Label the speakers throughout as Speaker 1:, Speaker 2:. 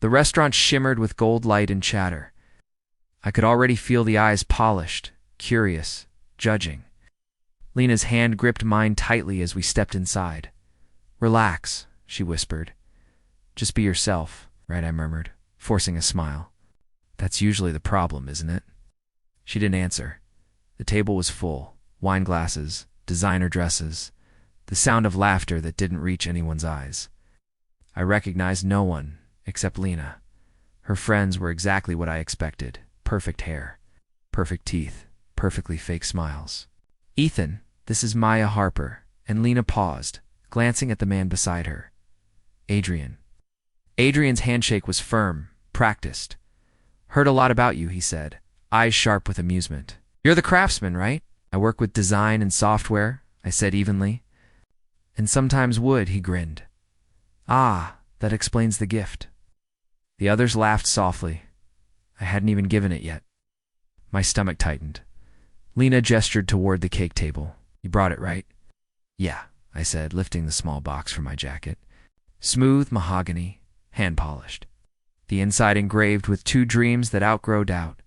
Speaker 1: The restaurant shimmered with gold light and chatter. I could already feel the eyes polished, curious, judging. Lena's hand gripped mine tightly as we stepped inside. "Relax," she whispered. "Just be yourself, right?" I murmured, forcing a smile. "That's usually the problem, isn't it?" She didn't answer. The table was full. Wine glasses, designer dresses, the sound of laughter that didn't reach anyone's eyes. I recognized no one except Lena. Her friends were exactly what I expected. Perfect hair, perfect teeth, perfectly fake smiles. "Ethan, this is Maya Harper," and Lena paused, glancing at the man beside her. "Adrian." Adrian's handshake was firm, practiced. "Heard a lot about you," he said, eyes sharp with amusement. "You're the craftsman, right?" "I work with design and software," I said evenly. "And sometimes wood," he grinned. "Ah, that explains the gift." The others laughed softly. I hadn't even given it yet. My stomach tightened. Lena gestured toward the cake table. "You brought it, right?" "Yeah," I said, lifting the small box from my jacket. Smooth mahogany, hand-polished. The inside engraved with two dreams that outgrow doubt.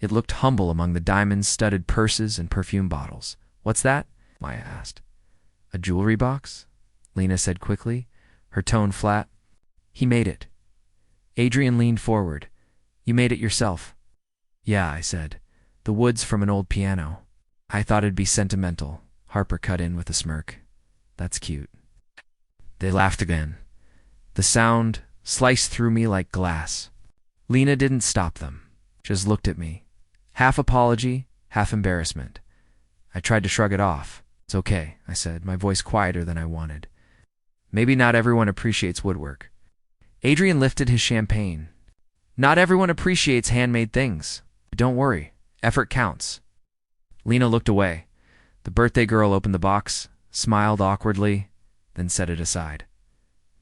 Speaker 1: It looked humble among the diamond-studded purses and perfume bottles. "What's that?" Maya asked. "A jewelry box?" Lena said quickly, her tone flat. "He made it." Adrian leaned forward. "You made it yourself?" "Yeah," I said. "The wood's from an old piano." "I thought it'd be sentimental," Harper cut in with a smirk. "That's cute." They laughed again. The sound sliced through me like glass. Lena didn't stop them, just looked at me. Half apology, half embarrassment. I tried to shrug it off. "It's okay," I said, my voice quieter than I wanted. "Maybe not everyone appreciates woodwork." Adrian lifted his champagne. "Not everyone appreciates handmade things. But don't worry, effort counts." Lena looked away. The birthday girl opened the box, smiled awkwardly, then set it aside.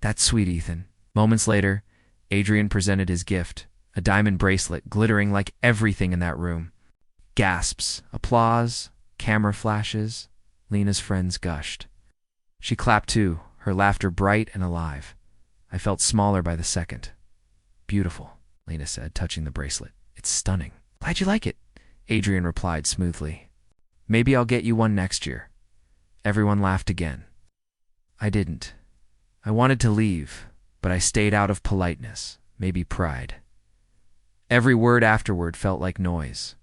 Speaker 1: "That's sweet, Ethan." Moments later, Adrian presented his gift, a diamond bracelet glittering like everything in that room. Gasps, applause, camera flashes. Lena's friends gushed. She clapped too, her laughter bright and alive. I felt smaller by the second. "Beautiful," Lena said, touching the bracelet. "It's stunning." "Glad you like it," Adrian replied smoothly. "Maybe I'll get you one next year." Everyone laughed again. I didn't. I wanted to leave, but I stayed out of politeness, maybe pride. Every word afterward felt like noise.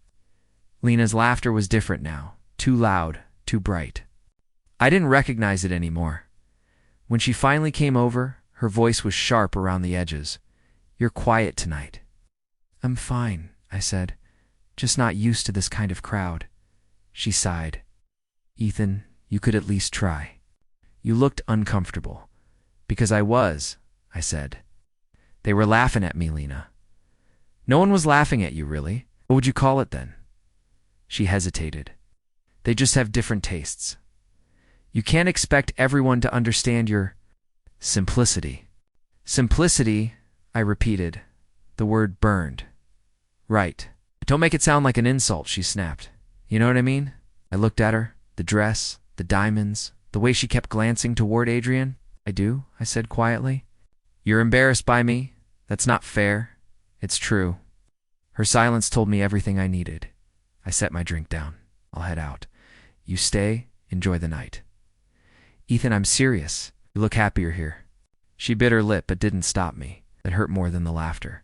Speaker 1: Lena's laughter was different now, too loud, too bright. I didn't recognize it anymore. When she finally came over, her voice was sharp around the edges. "You're quiet tonight." "I'm fine," I said, "just not used to this kind of crowd." She sighed. "Ethan, you could at least try." "You looked uncomfortable." "Because I was," I said. "They were laughing at me, Lena." "No one was laughing at you, really. What would you call it then?" She hesitated. "They just have different tastes. You can't expect everyone to understand your simplicity." "Simplicity," I repeated. The word burned. "Right. Don't make it sound like an insult," she snapped. "You know what I mean?" I looked at her, the dress, the diamonds, the way she kept glancing toward Adrian. "I do," I said quietly. "You're embarrassed by me? That's not fair." "It's true." Her silence told me everything I needed. I set my drink down. "I'll head out. You stay, enjoy the night." "Ethan, I'm serious. You look happier here." She bit her lip but didn't stop me. That hurt more than the laughter.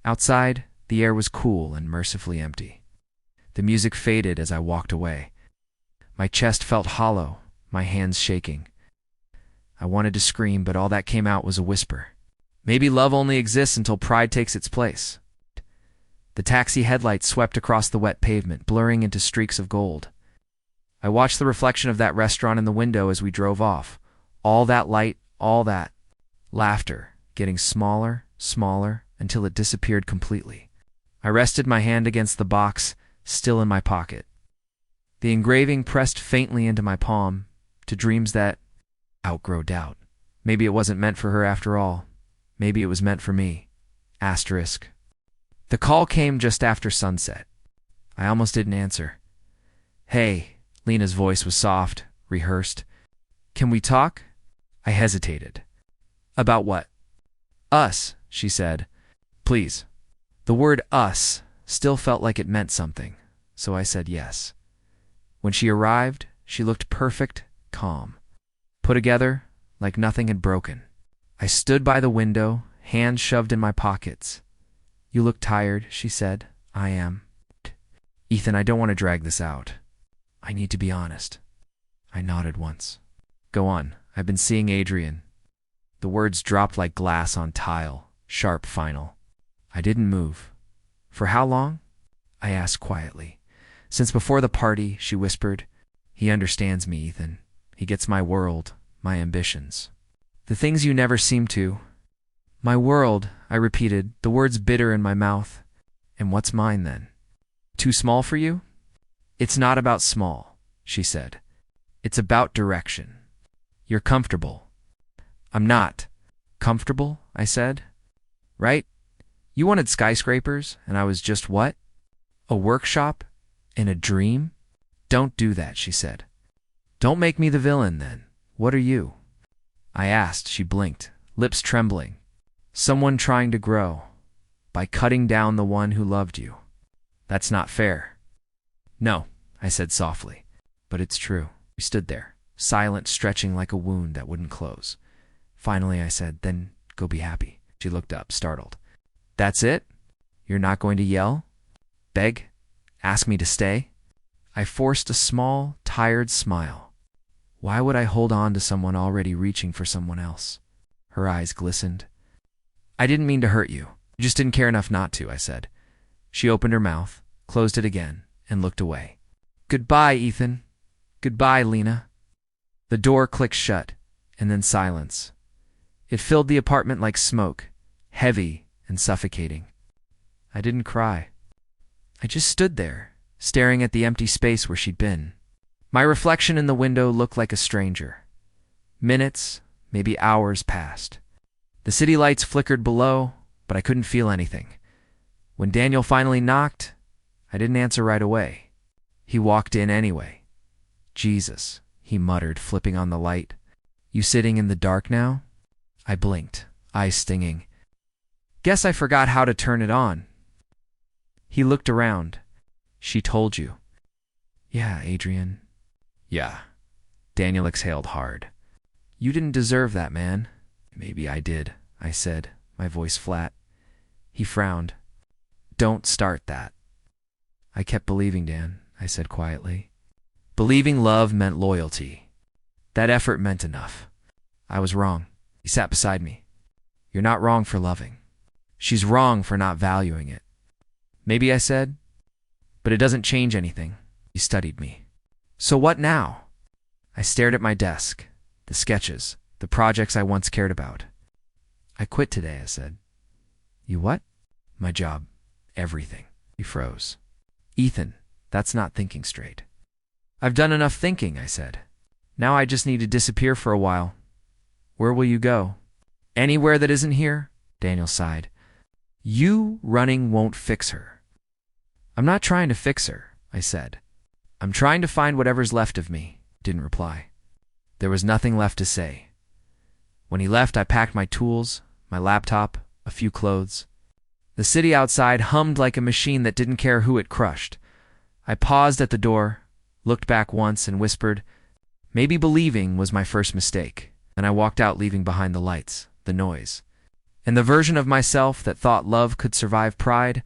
Speaker 1: Outside, the air was cool and mercifully empty. The music faded as I walked away. My chest felt hollow, my hands shaking. I wanted to scream, but all that came out was a whisper. Maybe love only exists until pride takes its place. The taxi headlights swept across the wet pavement, blurring into streaks of gold. I watched the reflection of that restaurant in the window as we drove off. All that light, all that laughter, getting smaller, smaller, until it disappeared completely. I rested my hand against the box, still in my pocket. The engraving pressed faintly into my palm, to dreams that outgrow doubt. Maybe it wasn't meant for her after all. Maybe it was meant for me. Asterisk. The call came just after sunset. I almost didn't answer. "Hey," Lena's voice was soft, rehearsed. "Can we talk?" I hesitated. "About what?" "Us," she said. Please. The word us still felt like it meant something, so I said yes. When she arrived, she looked perfect, calm, put together like nothing had broken. I stood by the window, hands shoved in my pockets. You look tired, she said. I am. Ethan, I don't want to drag this out. I need to be honest. I nodded once. Go on. I've been seeing Adrian. The words dropped like glass on tile, sharp, final. I didn't move. For how long? I asked quietly. Since before the party, she whispered. He understands me, Ethan. He gets my world, my ambitions. The things you never seem to. My world, I repeated, the words bitter in my mouth. And what's mine then? Too small for you? It's not about small, she said. It's about direction. You're comfortable. I'm not. Comfortable, I said. Right? You wanted skyscrapers, and I was just what? A workshop? In a dream? Don't do that, she said. Don't make me the villain, then. What are you? I asked. She blinked, lips trembling. Someone trying to grow, by cutting down the one who loved you. That's not fair. No, I said softly, but it's true. We stood there, silent, stretching like a wound that wouldn't close. Finally, I said, then go be happy. She looked up, startled. That's it? You're not going to yell? Beg? Ask me to stay? I forced a small, tired smile. Why would I hold on to someone already reaching for someone else? Her eyes glistened. I didn't mean to hurt you. You just didn't care enough not to, I said. She opened her mouth, closed it again, and looked away. Goodbye, Ethan. Goodbye, Lena. The door clicked shut, and then silence. It filled the apartment like smoke, heavy and suffocating. I didn't cry. I just stood there, staring at the empty space where she'd been. My reflection in the window looked like a stranger. Minutes, maybe hours passed. The city lights flickered below, but I couldn't feel anything. When Daniel finally knocked, I didn't answer right away. He walked in anyway. Jesus, he muttered, flipping on the light. You sitting in the dark now? I blinked, eyes stinging. Guess I forgot how to turn it on. He looked around. She told you. Yeah, Adrian. Yeah. Daniel exhaled hard. You didn't deserve that, man. Maybe I did, I said, my voice flat. He frowned. Don't start that. I kept believing, Dan, I said quietly. Believing love meant loyalty. That effort meant enough. I was wrong. He sat beside me. You're not wrong for loving. She's wrong for not valuing it. Maybe, I said, but it doesn't change anything. He studied me. So what now? I stared at my desk, the sketches, the projects I once cared about. I quit today, I said. You what? My job. Everything. He froze. Ethan, that's not thinking straight. I've done enough thinking, I said. Now I just need to disappear for a while. Where will you go? Anywhere that isn't here? Daniel sighed. You running won't fix her. I'm not trying to fix her, I said. I'm trying to find whatever's left of me. Didn't reply. There was nothing left to say. When he left, I packed my tools, my laptop, a few clothes. The city outside hummed like a machine that didn't care who it crushed. I paused at the door, looked back once, and whispered, maybe believing was my first mistake. And I walked out, leaving behind the lights, the noise. And the version of myself that thought love could survive pride,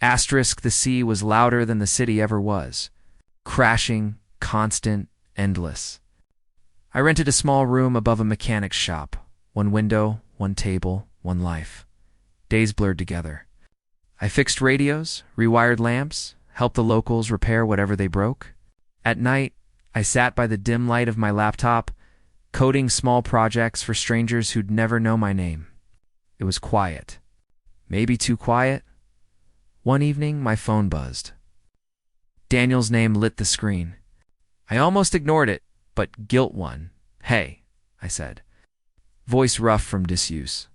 Speaker 1: asterisk the sea was louder than the city ever was. Crashing, constant, endless. I rented a small room above a mechanic's shop. One window, one table, one life. Days blurred together. I fixed radios, rewired lamps, helped the locals repair whatever they broke. At night, I sat by the dim light of my laptop, coding small projects for strangers who'd never know my name. It was quiet. Maybe too quiet. One evening, my phone buzzed. Daniel's name lit the screen. I almost ignored it, but guilt won. Hey, I said. Voice rough from disuse.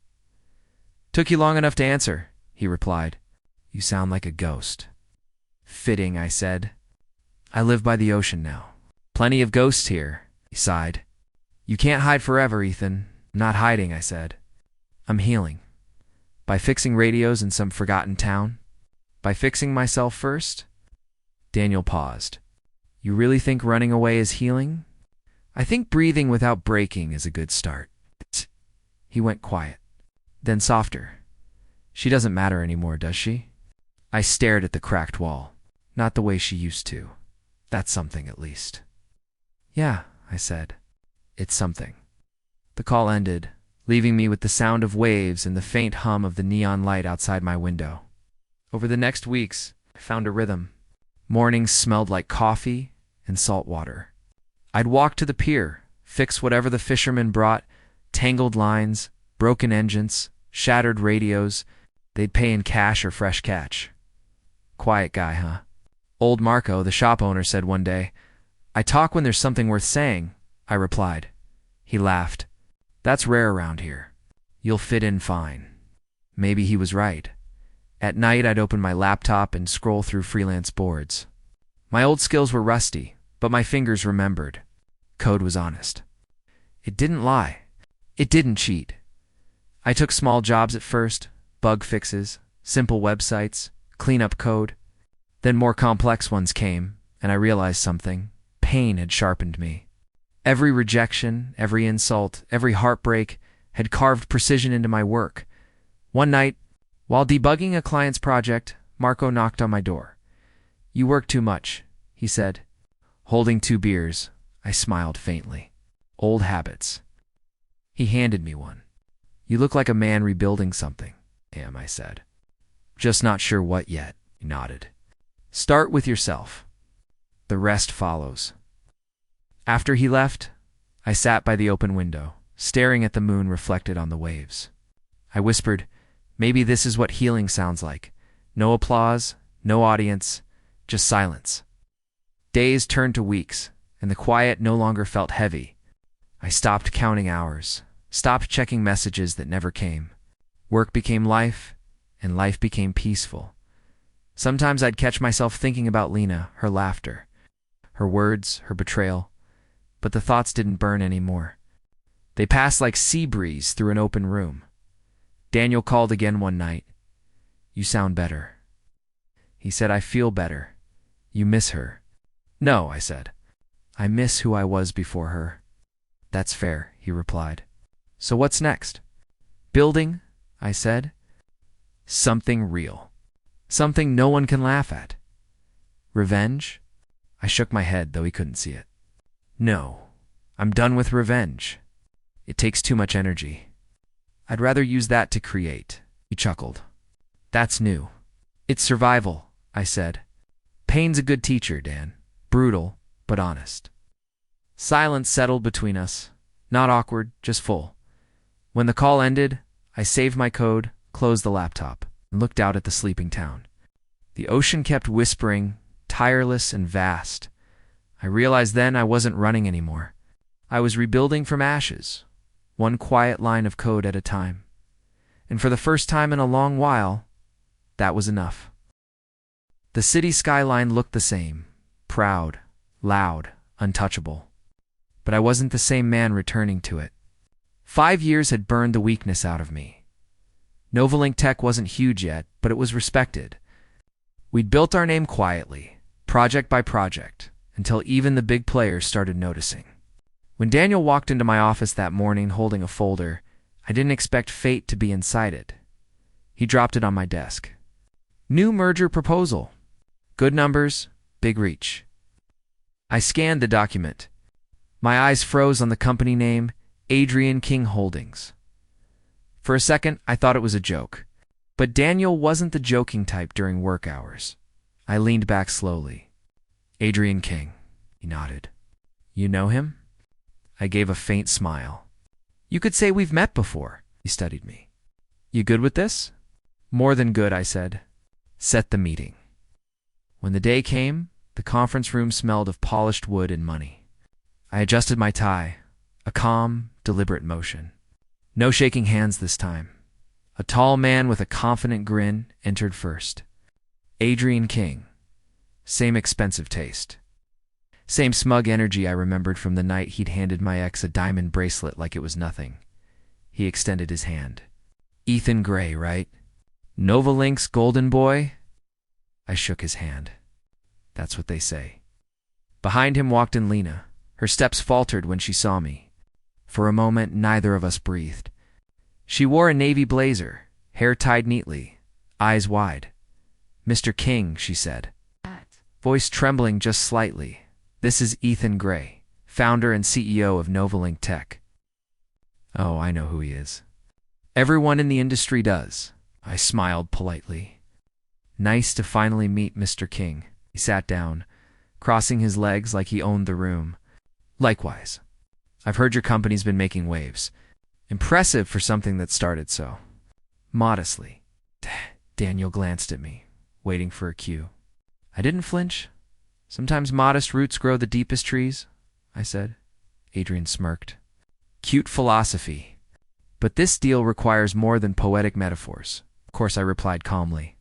Speaker 1: Took you long enough to answer, he replied. You sound like a ghost. Fitting, I said. I live by the ocean now. Plenty of ghosts here, he sighed. You can't hide forever, Ethan. I'm not hiding, I said. I'm healing. By fixing radios in some forgotten town? By fixing myself first? Daniel paused. You really think running away is healing? I think breathing without breaking is a good start. He went quiet. Then softer. She doesn't matter anymore, does she? I stared at the cracked wall. Not the way she used to. That's something, at least. Yeah, I said. It's something. The call ended, leaving me with the sound of waves and the faint hum of the neon light outside my window. Over the next weeks, I found a rhythm. Mornings smelled like coffee and salt water. I'd walk to the pier, fix whatever the fishermen brought, tangled lines, broken engines, shattered radios. They'd pay in cash or fresh catch. Quiet guy, huh? Old Marco, the shop owner, said one day. I talk when there's something worth saying, I replied. He laughed. That's rare around here. You'll fit in fine. Maybe he was right. At night, I'd open my laptop and scroll through freelance boards. My old skills were rusty, but my fingers remembered. Code was honest. It didn't lie. It didn't cheat. I took small jobs at first, bug fixes, simple websites, cleanup code. Then more complex ones came, and I realized something. Pain had sharpened me. Every rejection, every insult, every heartbreak had carved precision into my work. One night, while debugging a client's project, Marco knocked on my door. You work too much, he said. Holding 2 beers, I smiled faintly. Old habits. He handed me one. You look like a man rebuilding something. I said. Just not sure what yet, he nodded. Start with yourself. The rest follows. After he left, I sat by the open window, staring at the moon reflected on the waves. I whispered, maybe this is what healing sounds like. No applause, no audience, just silence. Days turned to weeks, and the quiet no longer felt heavy. I stopped counting hours, stopped checking messages that never came. Work became life, and life became peaceful. Sometimes I'd catch myself thinking about Lena, her laughter, her words, her betrayal, but the thoughts didn't burn anymore. They passed like sea breeze through an open room. Daniel called again one night. You sound better. He said, I feel better. You miss her. No, I said. I miss who I was before her. That's fair, he replied. So what's next? Building, I said. Something real. Something no one can laugh at. Revenge? I shook my head, though he couldn't see it. No, I'm done with revenge. It takes too much energy. I'd rather use that to create. He chuckled. That's new. It's survival, I said. Pain's a good teacher, Dan. Brutal, but honest. Silence settled between us. Not awkward, just full. When the call ended, I saved my code, closed the laptop, and looked out at the sleeping town. The ocean kept whispering, tireless and vast. I realized then I wasn't running anymore. I was rebuilding from ashes, one quiet line of code at a time. And for the first time in a long while, that was enough. The city skyline looked the same, proud, loud, untouchable. But I wasn't the same man returning to it. 5 years had burned the weakness out of me. Novalink Tech wasn't huge yet, but it was respected. We'd built our name quietly, project by project, until even the big players started noticing. When Daniel walked into my office that morning holding a folder, I didn't expect fate to be inside it. He dropped it on my desk. New merger proposal. Good numbers, big reach. I scanned the document. My eyes froze on the company name, Adrian King Holdings. For a second, I thought it was a joke. But Daniel wasn't the joking type during work hours. I leaned back slowly. Adrian King, he nodded. You know him? I gave a faint smile. You could say we've met before, he studied me. You good with this? More than good, I said. Set the meeting. When the day came, the conference room smelled of polished wood and money. I adjusted my tie, a calm, deliberate motion. No shaking hands this time. A tall man with a confident grin entered first. Adrian King. Same expensive taste. Same smug energy I remembered from the night he'd handed my ex a diamond bracelet like it was nothing. He extended his hand. Ethan Gray, right? Novalink's golden boy? I shook his hand. That's what they say. Behind him walked in Lena. Her steps faltered when she saw me. For a moment, neither of us breathed. She wore a navy blazer, hair tied neatly, eyes wide. "Mr. King," she said, voice trembling just slightly. "This is Ethan Gray, founder and CEO of Novalink Tech." Oh, I know who he is. Everyone in the industry does. I smiled politely. Nice to finally meet Mr. King. He sat down, crossing his legs like he owned the room. Likewise. I've heard your company's been making waves. Impressive for something that started so modestly. Daniel glanced at me, waiting for a cue. I didn't flinch. Sometimes modest roots grow the deepest trees, I said. Adrian smirked. Cute philosophy. But this deal requires more than poetic metaphors. Of course, I replied calmly.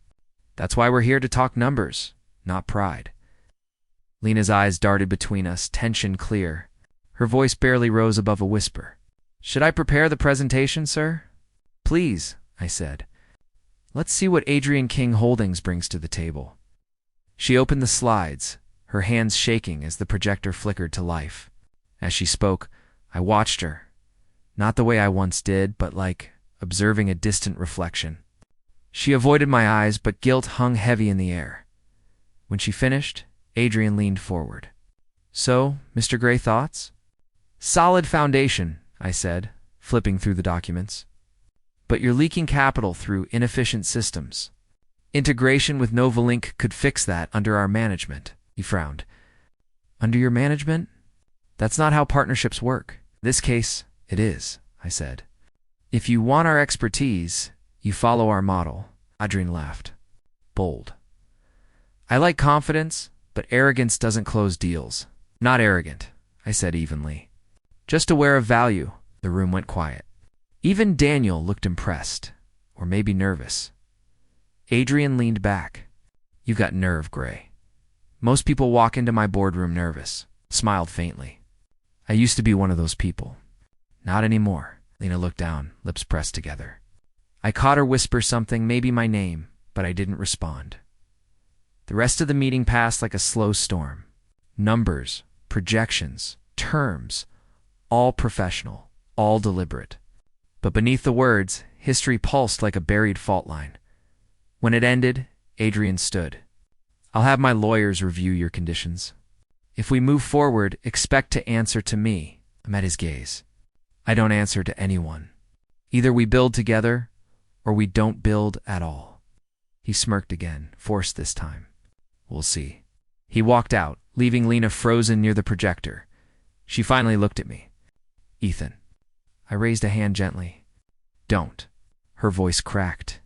Speaker 1: That's why we're here to talk numbers, not pride. Lena's eyes darted between us, tension clear. Her voice barely rose above a whisper. Should I prepare the presentation, sir? Please, I said. Let's see what Adrian King Holdings brings to the table. She opened the slides, her hands shaking as the projector flickered to life. As she spoke, I watched her. Not the way I once did, but like observing a distant reflection. She avoided my eyes, but guilt hung heavy in the air. When she finished, Adrian leaned forward. So, Mr. Gray, thoughts? Solid foundation, I said, flipping through the documents. But you're leaking capital through inefficient systems. Integration with Novalink could fix that under our management, he frowned. Under your management? That's not how partnerships work. In this case, it is, I said. If you want our expertise, you follow our model. Adrian laughed. Bold. I like confidence, but arrogance doesn't close deals. Not arrogant, I said evenly. Just aware of value. The room went quiet. Even Daniel looked impressed, or maybe nervous. Adrian leaned back. You've got nerve, Gray. Most people walk into my boardroom nervous. Smiled faintly. I used to be one of those people. Not anymore. Lena looked down, lips pressed together. I caught her whisper something, maybe my name, but I didn't respond. The rest of the meeting passed like a slow storm. Numbers, projections, terms, all professional, all deliberate. But beneath the words, history pulsed like a buried fault line. When it ended, Adrian stood. I'll have my lawyers review your conditions. If we move forward, expect to answer to me. I met his gaze. I don't answer to anyone. Either we build together, or we don't build at all. He smirked again, forced this time. We'll see. He walked out, leaving Lena frozen near the projector. She finally looked at me. Ethan. I raised a hand gently. Don't. Her voice cracked.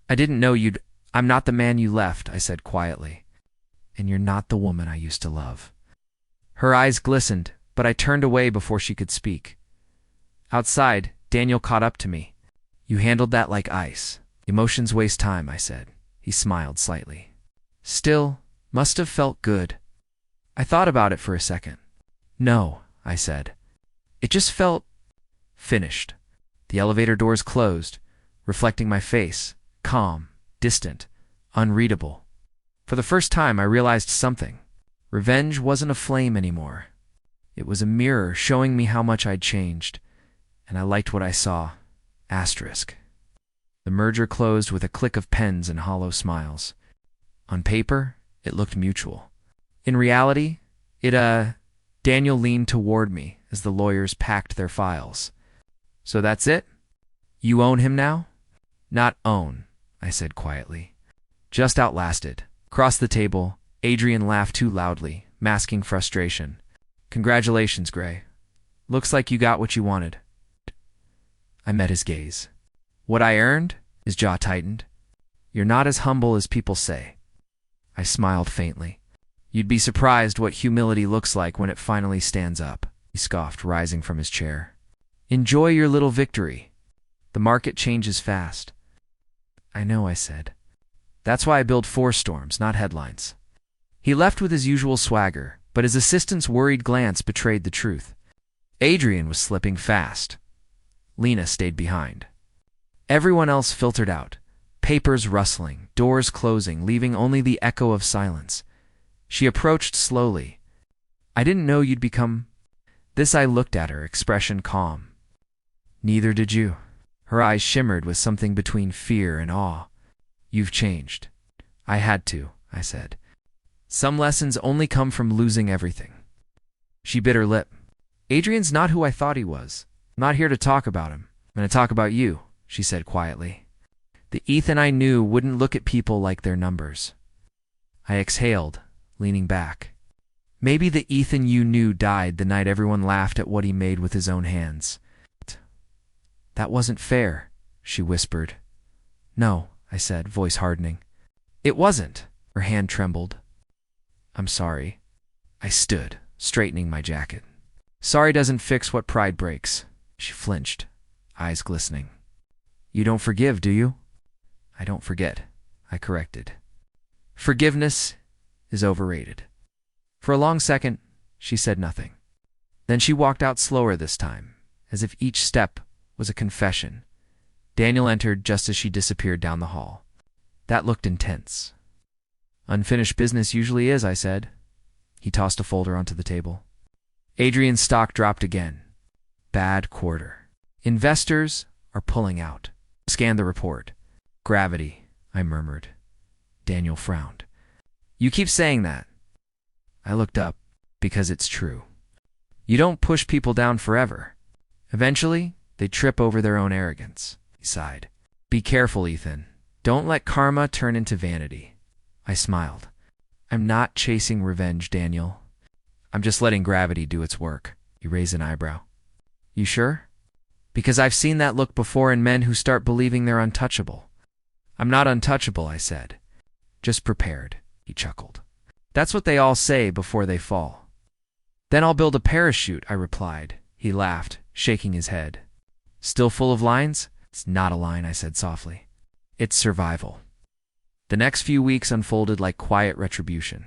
Speaker 1: I didn't know you'd... I'm not the man you left, I said quietly. And you're not the woman I used to love. Her eyes glistened, but I turned away before she could speak. Outside, Daniel caught up to me. You handled that like ice. Emotions waste time, I said. He smiled slightly. Still, must have felt good. I thought about it for a second. No, I said. It just felt... finished. The elevator doors closed, reflecting my face, calm, distant, unreadable. For the first time, I realized something. Revenge wasn't a flame anymore. It was a mirror showing me how much I'd changed, and I liked what I saw. Asterisk. The merger closed with a click of pens and hollow smiles. On paper, it looked mutual. In reality, Daniel leaned toward me as the lawyers packed their files. So that's it? You own him now? Not own, I said quietly. Just outlasted. Across the table, Adrian laughed too loudly, masking frustration. Congratulations, Gray. Looks like you got what you wanted. I met his gaze. What I earned? His jaw tightened. You're not as humble as people say. I smiled faintly. You'd be surprised what humility looks like when it finally stands up, he scoffed, rising from his chair. Enjoy your little victory. The market changes fast. I know, I said. That's why I build four storms, not headlines. He left with his usual swagger, but his assistant's worried glance betrayed the truth. Adrian was slipping fast. Lena stayed behind. Everyone else filtered out, Papers rustling, doors closing, leaving only the echo of silence. She approached slowly. I didn't know you'd become... This I looked at her, expression calm. Neither did you. Her eyes shimmered with something between fear and awe. You've changed. I had to, I said. Some lessons only come from losing everything. She bit her lip. Adrian's not who I thought he was. I'm not here to talk about him. I'm going to talk about you, she said quietly. The Ethan I knew wouldn't look at people like their numbers. I exhaled, leaning back. Maybe the Ethan you knew died the night everyone laughed at what he made with his own hands. That wasn't fair, she whispered. No, I said, voice hardening. It wasn't. Her hand trembled. I'm sorry. I stood, straightening my jacket. Sorry doesn't fix what pride breaks. She flinched, eyes glistening. You don't forgive, do you? I don't forget, I corrected. Forgiveness is overrated. For a long second, she said nothing. Then she walked out slower this time, as if each step was a confession. Daniel entered just as she disappeared down the hall. That looked intense. Unfinished business usually is, I said. He tossed a folder onto the table. Adrian's stock dropped again. Bad quarter. Investors are pulling out. Scanned the report. Gravity, I murmured. Daniel frowned. You keep saying that. I looked up, because it's true. You don't push people down forever. Eventually, they trip over their own arrogance. He sighed. Be careful, Ethan. Don't let karma turn into vanity. I smiled. I'm not chasing revenge, Daniel. I'm just letting gravity do its work. He raised an eyebrow. You sure? Because I've seen that look before in men who start believing they're untouchable. I'm not untouchable, I said. Just prepared, he chuckled. That's what they all say before they fall. Then I'll build a parachute, I replied. He laughed, shaking his head. Still full of lines? It's not a line, I said softly. It's survival. The next few weeks unfolded like quiet retribution.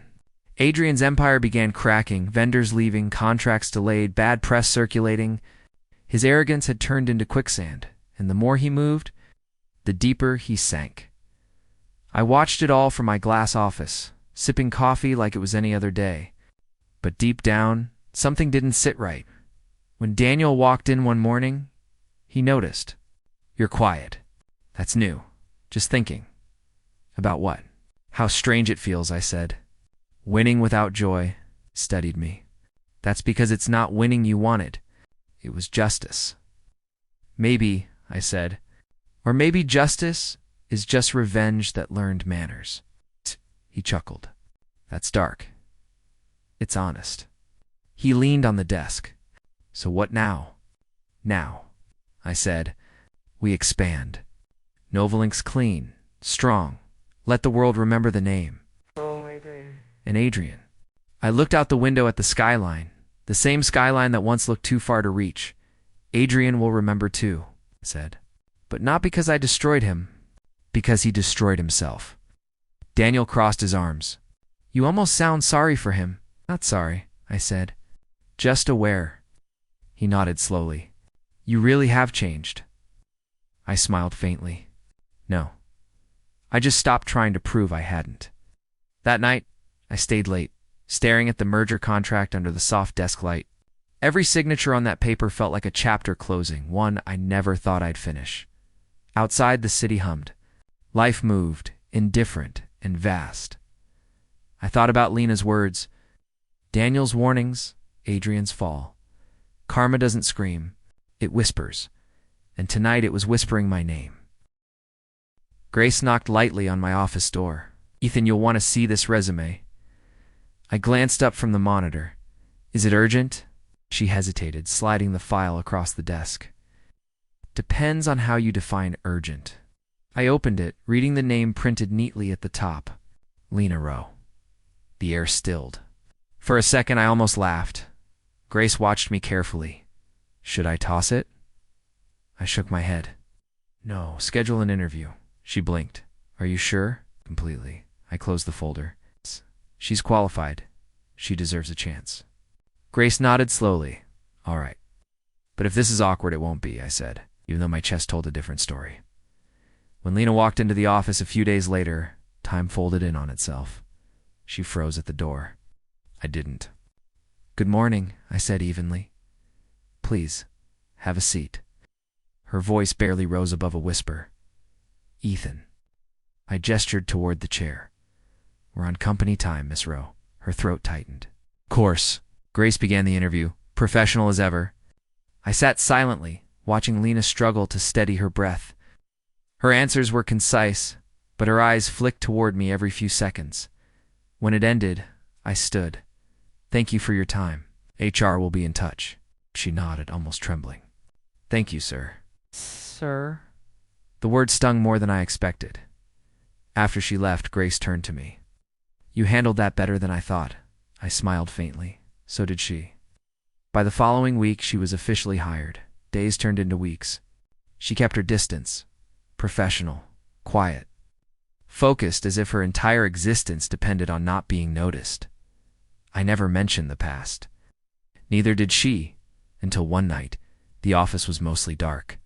Speaker 1: Adrian's empire began cracking, vendors leaving, contracts delayed, bad press circulating. His arrogance had turned into quicksand, and the more he moved, the deeper he sank. I watched it all from my glass office, sipping coffee like it was any other day. But deep down, something didn't sit right. When Daniel walked in one morning, he noticed. You're quiet. That's new. Just thinking. About what? How strange it feels, I said. Winning without joy steadied me. That's because it's not winning you wanted. It was justice. Maybe, I said, or maybe justice is just revenge that learned manners. He chuckled. That's dark. It's honest. He leaned on the desk. So what now? Now, I said, we expand. Novalink's clean, strong. Let the world remember the name. Oh my God. And Adrian. I looked out the window at the skyline, the same skyline that once looked too far to reach. Adrian will remember too, I said. But not because I destroyed him, because he destroyed himself. Daniel crossed his arms. You almost sound sorry for him. Not sorry, I said. Just aware. He nodded slowly. You really have changed. I smiled faintly. No. I just stopped trying to prove I hadn't. That night, I stayed late, staring at the merger contract under the soft desk light. Every signature on that paper felt like a chapter closing, one I never thought I'd finish. Outside, the city hummed. Life moved, indifferent and vast. I thought about Lena's words. Daniel's warnings, Adrian's fall. Karma doesn't scream, it whispers. And tonight it was whispering my name. Grace knocked lightly on my office door. Ethan, you'll want to see this resume. I glanced up from the monitor. Is it urgent? She hesitated, sliding the file across the desk. Depends on how you define urgent. I opened it, reading the name printed neatly at the top. Lena Rowe. The air stilled. For a second I almost laughed. Grace watched me carefully. Should I toss it? I shook my head. No, schedule an interview. She blinked. Are you sure? Completely. I closed the folder. She's qualified. She deserves a chance. Grace nodded slowly. All right. But if this is awkward, it won't be, I said, even though my chest told a different story. When Lena walked into the office a few days later, time folded in on itself. She froze at the door. I didn't. "Good morning," I said evenly. "Please, have a seat." Her voice barely rose above a whisper. "Ethan." I gestured toward the chair. "We're on company time, Miss Rowe." Her throat tightened. "Of course." Grace began the interview, professional as ever. I sat silently, watching Lena struggle to steady her breath. Her answers were concise, but her eyes flicked toward me every few seconds. When it ended, I stood. "Thank you for your time. HR will be in touch." She nodded, almost trembling. "Thank you, sir." "Sir?" The word stung more than I expected. After she left, Grace turned to me. "You handled that better than I thought." I smiled faintly. So did she. By the following week, she was officially hired. Days turned into weeks. She kept her distance. Professional. Quiet. Focused as if her entire existence depended on not being noticed. I never mentioned the past. Neither did she, until one night, the office was mostly dark.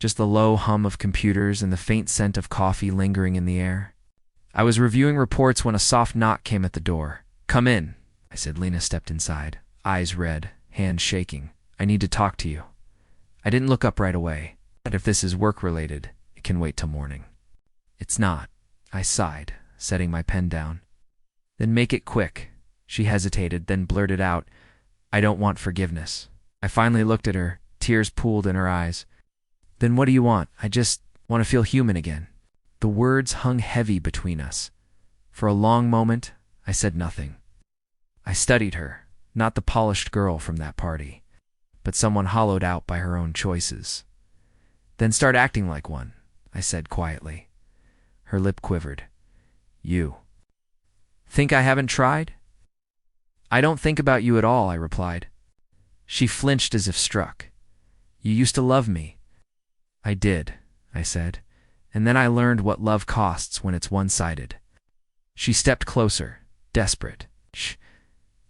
Speaker 1: Just the low hum of computers and the faint scent of coffee lingering in the air. I was reviewing reports when a soft knock came at the door. "Come in," I said. Lena stepped inside, eyes red, hands shaking. "I need to talk to you." I didn't look up right away. But if this is work-related, it can wait till morning. "It's not," I sighed, setting my pen down. "Then make it quick." She hesitated, then blurted out, "I don't want forgiveness." I finally looked at her, tears pooled in her eyes. "Then what do you want?" "I just want to feel human again." The words hung heavy between us. For a long moment, I said nothing. I studied her, not the polished girl from that party, but someone hollowed out by her own choices. "Then start acting like one," I said quietly. Her lip quivered. "You think I haven't tried?" "I don't think about you at all," I replied. She flinched as if struck. "You used to love me." "I did," I said, "and then I learned what love costs when it's one-sided." She stepped closer, desperate. "Shh.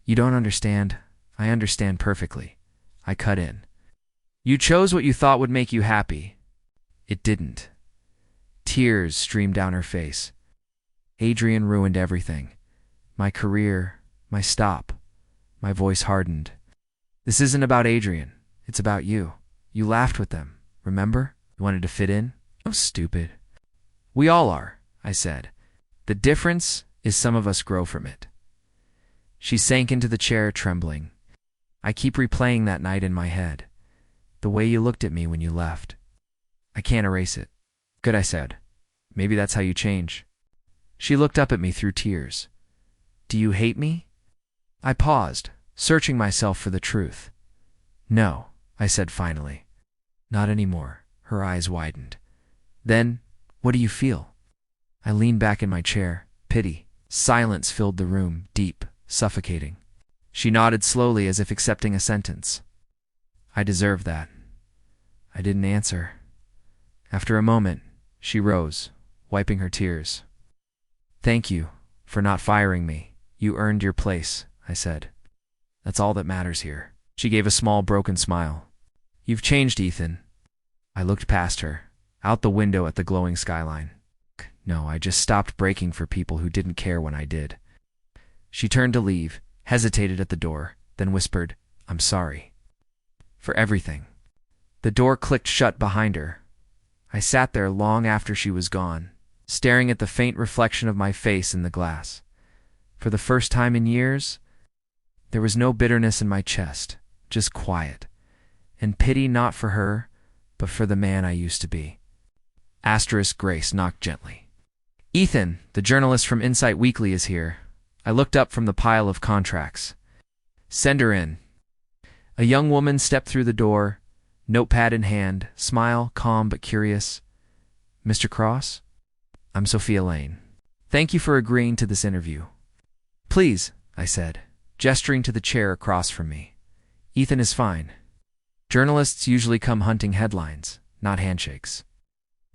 Speaker 1: You don't understand. I understand perfectly." I cut in. "You chose what you thought would make you happy. It didn't." Tears streamed down her face. "Adrian ruined everything. My career, my stop." My voice hardened. "This isn't about Adrian. It's about you. You laughed with them, remember? You wanted to fit in? Oh, stupid." "We all are," I said. "The difference is some of us grow from it." She sank into the chair, trembling. "I keep replaying that night in my head. The way you looked at me when you left. I can't erase it." "Good," I said. "Maybe that's how you change." She looked up at me through tears. "Do you hate me?" I paused, searching myself for the truth. "No," I said finally. "Not anymore." Her eyes widened. "Then, what do you feel?" I leaned back in my chair. "Pity." Silence filled the room, deep, suffocating. She nodded slowly as if accepting a sentence. "I deserve that." I didn't answer. After a moment, she rose, wiping her tears. "Thank you for not firing me. You earned your place," I said. "That's all that matters here." She gave a small, broken smile. "You've changed, Ethan." I looked past her, out the window at the glowing skyline. No, I just stopped breaking for people who didn't care when I did. She turned to leave, hesitated at the door, then whispered, "I'm sorry." "For everything." The door clicked shut behind her. I sat there long after she was gone, staring at the faint reflection of my face in the glass. For the first time in years, there was no bitterness in my chest, just quiet, and pity not for her, but for the man I used to be. Asterisk. Grace knocked gently. "Ethan, the journalist from Insight Weekly, is here." I looked up from the pile of contracts. "Send her in." A young woman stepped through the door, notepad in hand, smile calm but curious. "Mr. Cross?" "I'm Sophia Lane. Thank you for agreeing to this interview." "Please," I said, gesturing to the chair across from me. "Ethan is fine. Journalists usually come hunting headlines, not handshakes."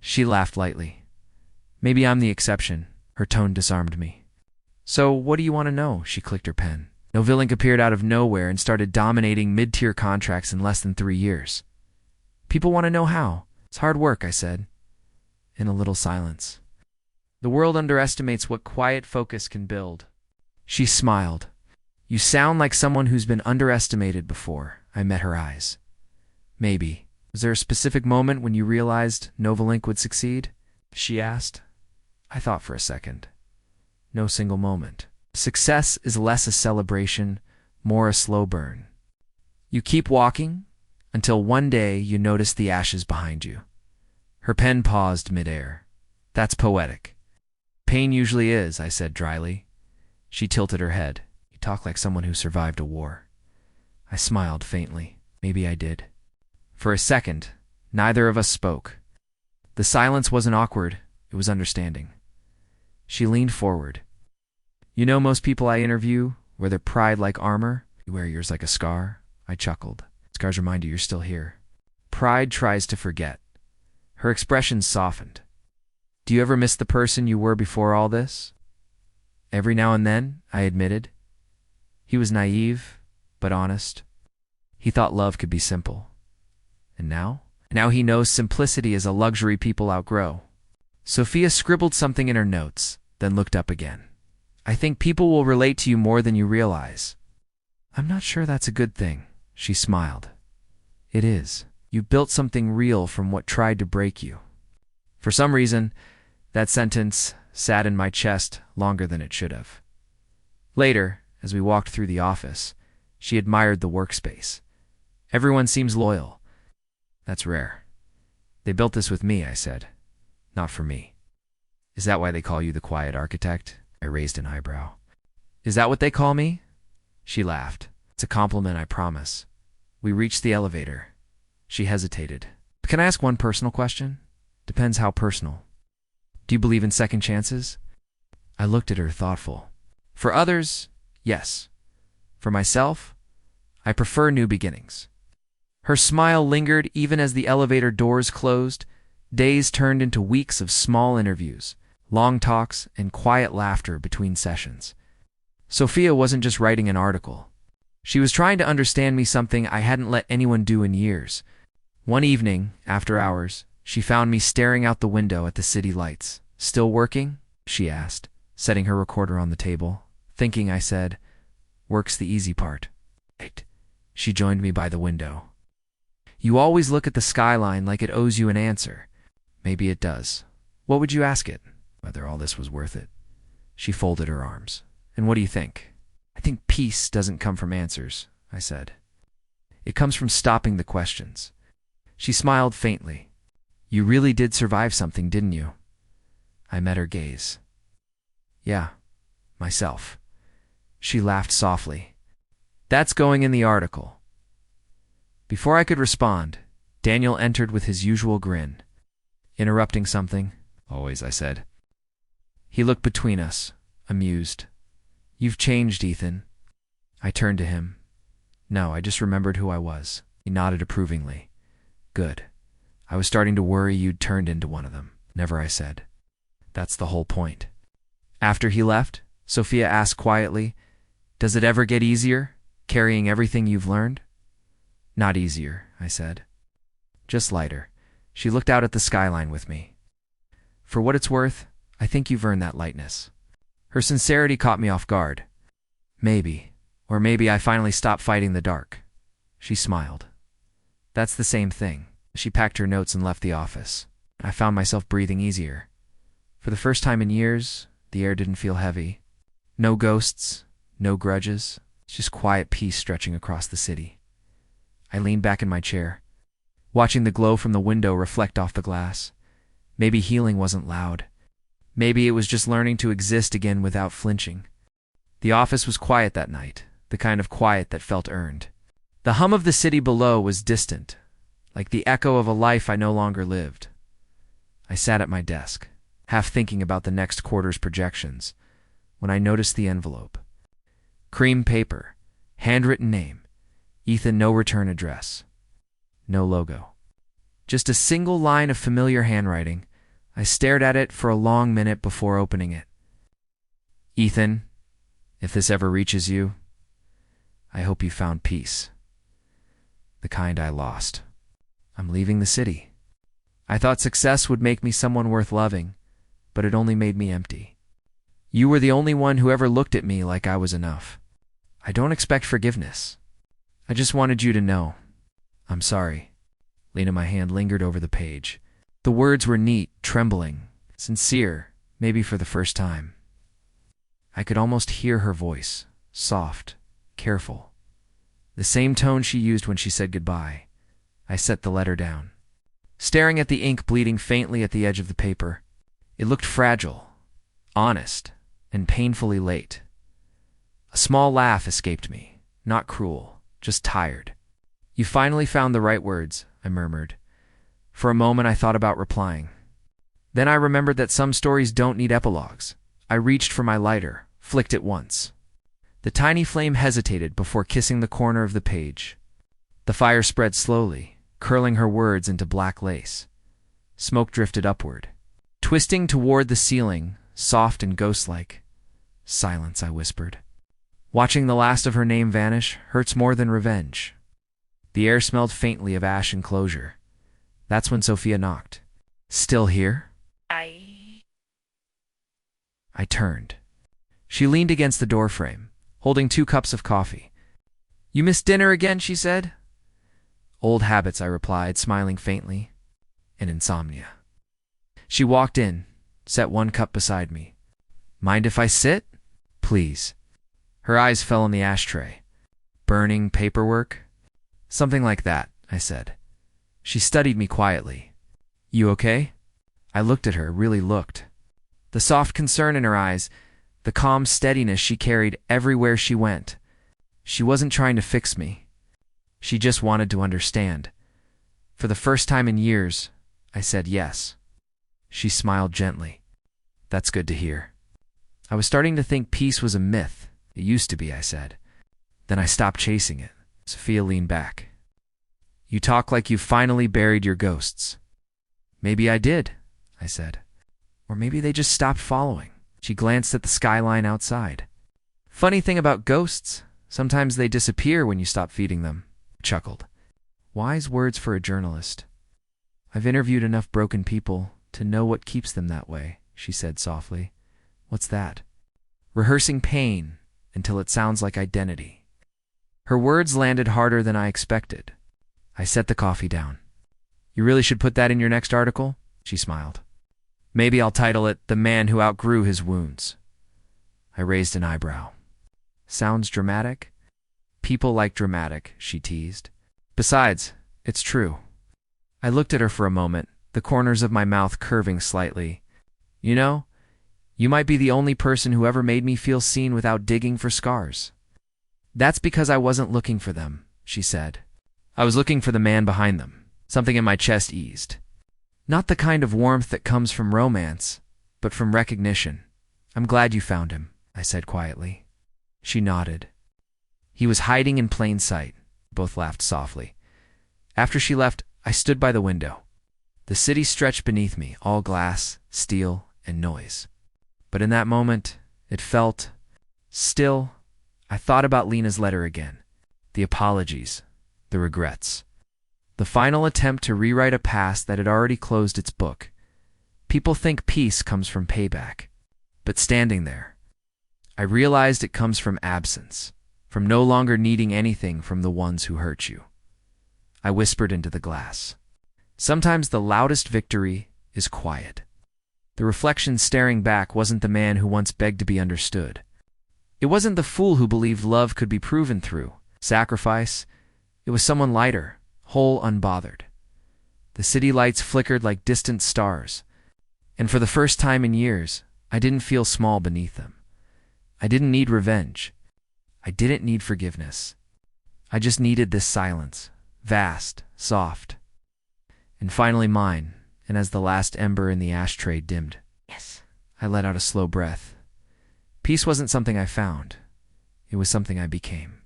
Speaker 1: She laughed lightly. "Maybe I'm the exception." Her tone disarmed me. "So, what do you want to know?" She clicked her pen. Novillink appeared out of nowhere and started dominating mid-tier contracts in less than 3 years. "People want to know how." "It's hard work," I said. in a little silence. The world underestimates what quiet focus can build. She smiled. You sound like someone who's been underestimated before. I met her eyes. Maybe. Was there a specific moment when you realized Novalink would succeed? She asked. I thought for a second. No single moment. Success is less a celebration, more a slow burn. You keep walking until one day you notice the ashes behind you. Her pen paused midair. That's poetic. Pain usually is, I said dryly. She tilted her head. You talk like someone who survived a war. I smiled faintly. Maybe I did. For a second, neither of us spoke. The silence wasn't awkward, it was understanding. She leaned forward. You know most people I interview wear their pride like armor? You wear yours like a scar? I chuckled. Scars remind you you're still here. Pride tries to forget. Her expression softened. Do you ever miss the person you were before all this? Every now and then, I admitted. He was naive, but honest. He thought love could be simple. And now? Now he knows simplicity is a luxury people outgrow. Sophia scribbled something in her notes, then looked up again. I think people will relate to you more than you realize. I'm not sure that's a good thing, she smiled. It is. You built something real from what tried to break you. For some reason, that sentence sat in my chest longer than it should have. Later, as we walked through the office, she admired the workspace. Everyone seems loyal. That's rare. They built this with me, I said. Not for me. Is that why they call you the quiet architect? I raised an eyebrow. Is that what they call me? She laughed. It's a compliment, I promise. We reached the elevator. She hesitated. Can I ask one personal question? Depends how personal. Do you believe in second chances? I looked at her thoughtful. For others, yes. For myself, I prefer new beginnings. Her smile lingered even as the elevator doors closed. Days turned into weeks of small interviews, long talks, and quiet laughter between sessions. Sophia wasn't just writing an article. She was trying to understand me, something I hadn't let anyone do in years. One evening, after hours, she found me staring out the window at the city lights. Still working? She asked, setting her recorder on the table. Thinking, I said. Work's the easy part. Right. She joined me by the window. You always look at the skyline like it owes you an answer. Maybe it does. What would you ask it? Whether all this was worth it. She folded her arms. And what do you think? I think peace doesn't come from answers, I said. It comes from stopping the questions. She smiled faintly. You really did survive something, didn't you? I met her gaze. Yeah, myself. She laughed softly. That's going in the article. Before I could respond, Daniel entered with his usual grin. Interrupting something? Always, I said. He looked between us, amused. You've changed, Ethan. I turned to him. No, I just remembered who I was. He nodded approvingly. Good. I was starting to worry you'd turned into one of them. Never, I said. That's the whole point. After he left, Sophia asked quietly, Does it ever get easier, carrying everything you've learned? Not easier, I said. Just lighter. She looked out at the skyline with me. For what it's worth, I think you've earned that lightness. Her sincerity caught me off guard. Maybe, or maybe I finally stopped fighting the dark. She smiled. That's the same thing. She packed her notes and left the office. I found myself breathing easier. For the first time in years, the air didn't feel heavy. No ghosts, no grudges, just quiet peace stretching across the city. I leaned back in my chair, watching the glow from the window reflect off the glass. Maybe healing wasn't loud. Maybe it was just learning to exist again without flinching. The office was quiet that night, the kind of quiet that felt earned. The hum of the city below was distant, like the echo of a life I no longer lived. I sat at my desk, half thinking about the next quarter's projections, when I noticed the envelope. Cream paper, handwritten name, Ethan, no return address. No logo. Just a single line of familiar handwriting. I stared at it for a long minute before opening it. Ethan, if this ever reaches you, I hope you found peace. The kind I lost. I'm leaving the city. I thought success would make me someone worth loving, but it only made me empty. You were the only one who ever looked at me like I was enough. I don't expect forgiveness. I just wanted you to know. I'm sorry. Lena, my hand lingered over the page. The words were neat, trembling, sincere, maybe for the first time. I could almost hear her voice, soft, careful. The same tone she used when she said goodbye. I set the letter down, staring at the ink bleeding faintly at the edge of the paper. It looked fragile, honest, and painfully late. A small laugh escaped me, not cruel, just tired. You finally found the right words, I murmured. For a moment I thought about replying. Then I remembered that some stories don't need epilogues. I reached for my lighter, flicked it once. The tiny flame hesitated before kissing the corner of the page. The fire spread slowly, curling her words into black lace. Smoke drifted upward, twisting toward the ceiling, soft and ghost-like. Silence, I whispered. Watching the last of her name vanish hurts more than revenge. The air smelled faintly of ash and closure. That's when Sophia knocked. Still here? I turned. She leaned against the doorframe, holding 2 cups of coffee. You missed dinner again, she said. Old habits, I replied, smiling faintly. And insomnia. She walked in, set 1 cup beside me. Mind if I sit? Please. Her eyes fell on the ashtray. Burning paperwork? Something like that, I said. She studied me quietly. You okay? I looked at her, really looked. The soft concern in her eyes, the calm steadiness she carried everywhere she went. She wasn't trying to fix me. She just wanted to understand. For the first time in years, I said yes. She smiled gently. That's good to hear. I was starting to think peace was a myth. It used to be, I said. Then I stopped chasing it. Sophia leaned back. You talk like you've finally buried your ghosts. Maybe I did, I said. Or maybe they just stopped following. She glanced at the skyline outside. Funny thing about ghosts, sometimes they disappear when you stop feeding them. I chuckled. Wise words for a journalist. I've interviewed enough broken people to know what keeps them that way, she said softly. What's that? Rehearsing pain until it sounds like identity. Her words landed harder than I expected. I set the coffee down. You really should put that in your next article? She smiled. Maybe I'll title it The Man Who Outgrew His Wounds. I raised an eyebrow. Sounds dramatic? People like dramatic, she teased. Besides, it's true. I looked at her for a moment, the corners of my mouth curving slightly. You know, you might be the only person who ever made me feel seen without digging for scars. That's because I wasn't looking for them, she said. I was looking for the man behind them. Something in my chest eased. Not the kind of warmth that comes from romance, but from recognition. I'm glad you found him, I said quietly. She nodded. He was hiding in plain sight. Both laughed softly. After she left, I stood by the window. The city stretched beneath me, all glass, steel, and noise. But in that moment, it felt still. I thought about Lena's letter again. The apologies, the regrets. The final attempt to rewrite a past that had already closed its book. People think peace comes from payback. But standing there, I realized it comes from absence, from no longer needing anything from the ones who hurt you. I whispered into the glass. Sometimes the loudest victory is quiet. The reflection staring back wasn't the man who once begged to be understood. It wasn't the fool who believed love could be proven through sacrifice. It was someone lighter, whole, unbothered. The city lights flickered like distant stars, and for the first time in years, I didn't feel small beneath them. I didn't need revenge. I didn't need forgiveness. I just needed this silence, vast, soft, and finally mine. And as the last ember in the ashtray dimmed, yes, I let out a slow breath. Peace wasn't something I found. It was something I became.